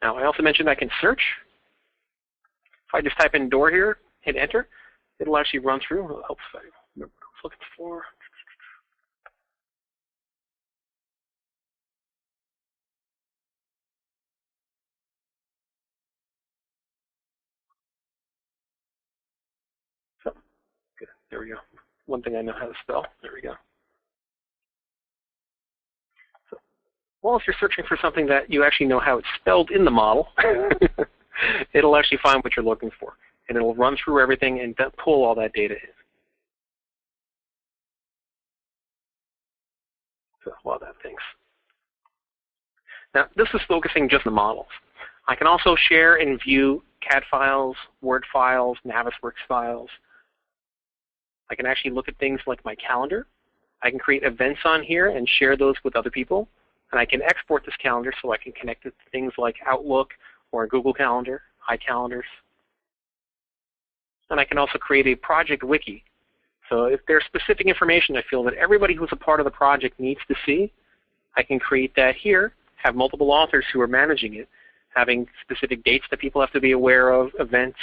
Now, I also mentioned I can search. If I just type in door here, hit enter, it'll actually run through. It'll help if I remember what I was looking for. So, good. There we go. One thing I know how to spell. There we go. So, well, if you're searching for something that you actually know how it's spelled in the model, it'll actually find what you're looking for. And it'll run through everything and pull all that data in. So, while that thinks. Now, this is focusing just on the models. I can also share and view CAD files, Word files, Navisworks files. I can actually look at things like my calendar. I can create events on here and share those with other people. And I can export this calendar so I can connect it to things like Outlook or Google Calendar, iCalendars. And I can also create a project wiki. So if there's specific information I feel that everybody who's a part of the project needs to see, I can create that here, have multiple authors who are managing it, having specific dates that people have to be aware of, events,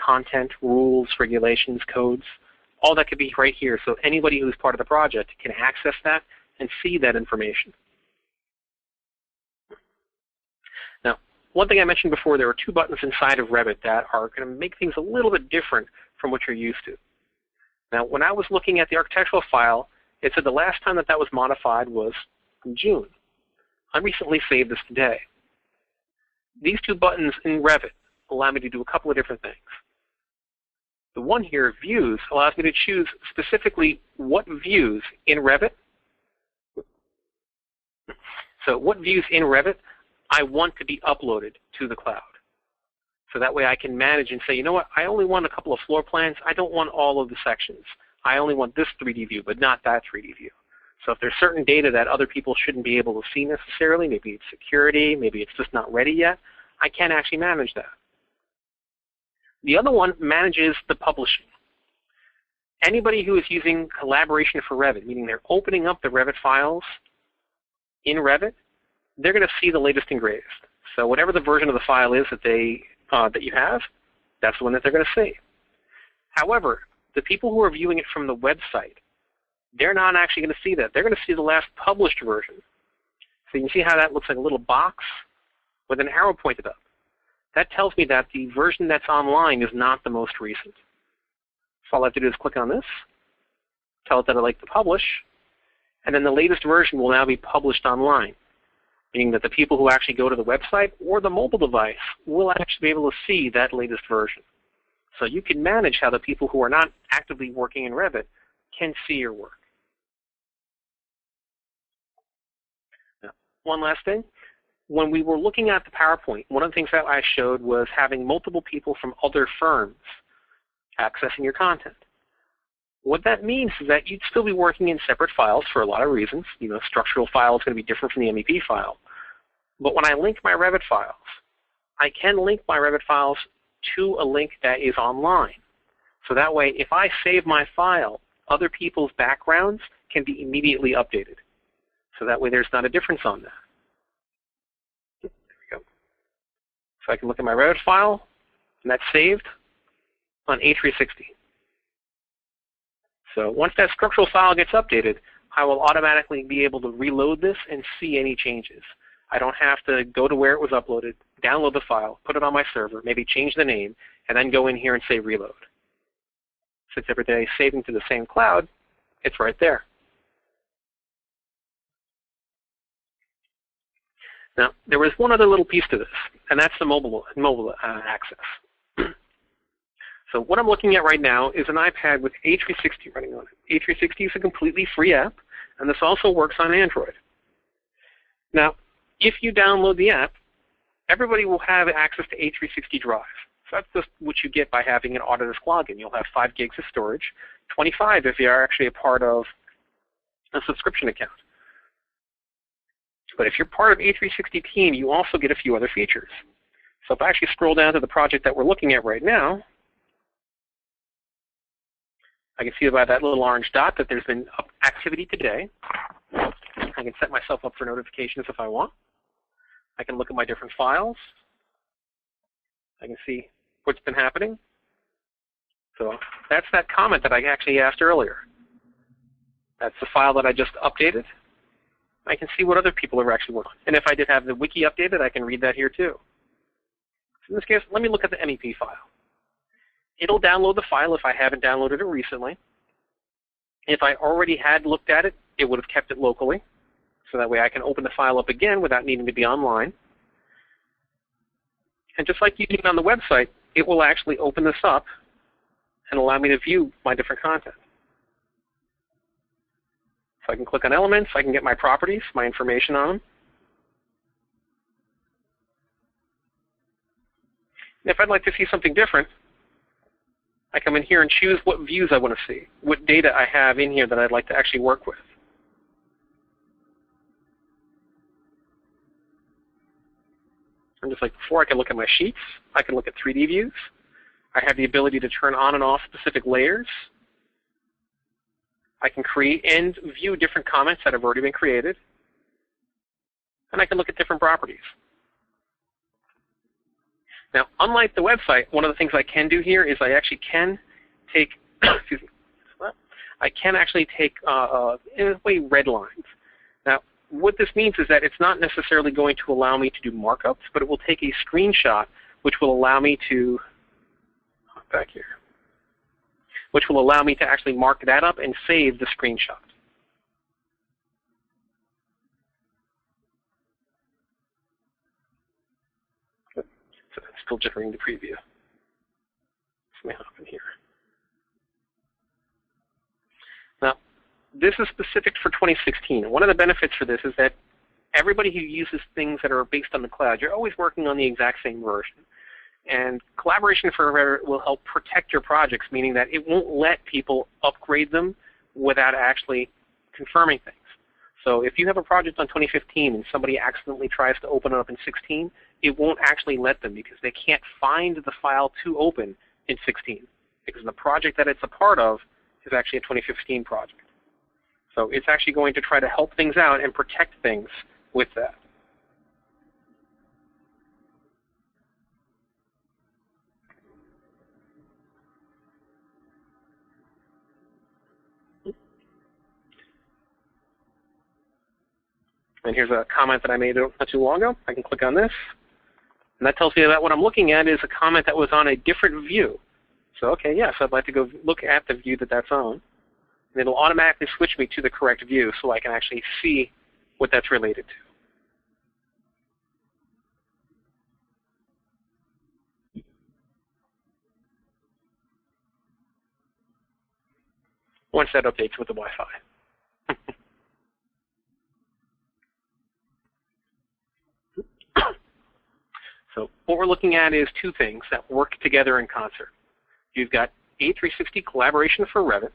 content, rules, regulations, codes. All that could be right here. So anybody who's part of the project can access that and see that information. Now, one thing I mentioned before, there are two buttons inside of Revit that are going to make things a little bit different from what you're used to. Now, when I was looking at the architectural file, it said the last time that was modified was in June. I recently saved this today. These two buttons in Revit allow me to do a couple of different things. The one here, Views, allows me to choose specifically what views in Revit. So what views in Revit I want to be uploaded to the cloud. So that way I can manage and say, you know what, I only want a couple of floor plans. I don't want all of the sections. I only want this 3D view, but not that 3D view. So if there's certain data that other people shouldn't be able to see necessarily, maybe it's security, maybe it's just not ready yet, I can actually manage that. The other one manages the publishing. Anybody who is using Collaboration for Revit, meaning they're opening up the Revit files in Revit, they're going to see the latest and greatest. So whatever the version of the file is that that you have, that's the one that they're going to see. However, the people who are viewing it from the website, they're not actually going to see that. They're going to see the last published version. So you can see how that looks like a little box with an arrow pointed up. That tells me that the version that's online is not the most recent. So all I have to do is click on this, tell it that I'd like to publish, and then the latest version will now be published online, meaning that the people who actually go to the website or the mobile device will actually be able to see that latest version. So you can manage how the people who are not actively working in Revit can see your work. Now, one last thing. When we were looking at the PowerPoint, one of the things that I showed was having multiple people from other firms accessing your content. What that means is that you'd still be working in separate files for a lot of reasons. You know, structural file is going to be different from the MEP file. But when I link my Revit files, I can link my Revit files to a link that is online. So that way, if I save my file, other people's backgrounds can be immediately updated. So that way there's not a difference on that. There we go. So I can look at my Revit file, and that's saved on A360. So once that structural file gets updated, I will automatically be able to reload this and see any changes. I don't have to go to where it was uploaded, download the file, put it on my server, maybe change the name, and then go in here and say reload. Since everything is saving to the same cloud, it's right there. Now, there was one other little piece to this, and that's the mobile access. So what I'm looking at right now is an iPad with A360 running on it. A360 is a completely free app, and this also works on Android. Now, if you download the app, everybody will have access to A360 Drive. So that's just what you get by having an Autodesk login. You'll have 5 gigs of storage, 25 if you are actually a part of a subscription account. But if you're part of A360 team, you also get a few other features. So if I actually scroll down to the project that we're looking at right now, I can see by that little orange dot that there's been activity today. I can set myself up for notifications if I want. I can look at my different files. I can see what's been happening. So that's that comment that I actually asked earlier. That's the file that I just updated. I can see what other people are actually working on. And if I did have the wiki updated, I can read that here too. So in this case, let me look at the MEP file. It'll download the file if I haven't downloaded it recently. If I already had looked at it, it would have kept it locally. So that way I can open the file up again without needing to be online. And just like you do on the website, it will actually open this up and allow me to view my different content. So I can click on elements, I can get my properties, my information on them. And if I'd like to see something different, I come in here and choose what views I want to see, what data I have in here that I'd like to actually work with. And just like before, I can look at my sheets, I can look at 3D views. I have the ability to turn on and off specific layers. I can create and view different comments that have already been created. And I can look at different properties. Now, unlike the website, one of the things I can do here is I actually can take, excuse me, I can actually take, in a way, red lines. Now, what this means is that it's not necessarily going to allow me to do markups, but it will take a screenshot, which will allow me to, back here, which will allow me to actually mark that up and save the screenshot. So it's still jittering the preview. This may happen here. Now, this is specific for 2016. One of the benefits for this is that everybody who uses things that are based on the cloud, you're always working on the exact same version. And Collaboration for Revit will help protect your projects, meaning that it won't let people upgrade them without actually confirming things. So if you have a project on 2015 and somebody accidentally tries to open it up in 16, it won't actually let them because they can't find the file to open in 16 because the project that it's a part of is actually a 2015 project. So it's actually going to try to help things out and protect things with that. And here's a comment that I made not too long ago. I can click on this. And that tells me that what I'm looking at is a comment that was on a different view. So, okay, yes, I'd like to go look at the view that that's on. And it'll automatically switch me to the correct view so I can actually see what that's related to. Once that updates with the Wi-Fi. So what we're looking at is two things that work together in concert. You've got A360 Collaboration for Revit.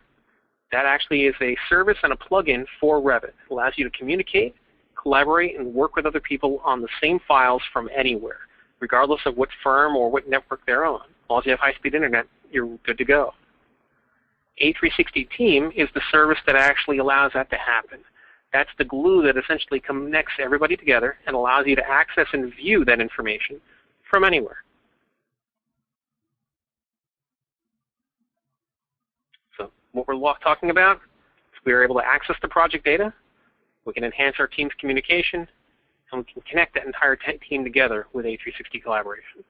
That actually is a service and a plugin for Revit. It allows you to communicate, collaborate, and work with other people on the same files from anywhere, regardless of what firm or what network they're on. As long as you have high-speed internet, you're good to go. A360 Team is the service that actually allows that to happen. That's the glue that essentially connects everybody together and allows you to access and view that information from anywhere. So what we're talking about is we are able to access the project data, we can enhance our team's communication, and we can connect that entire team together with A360 Collaboration.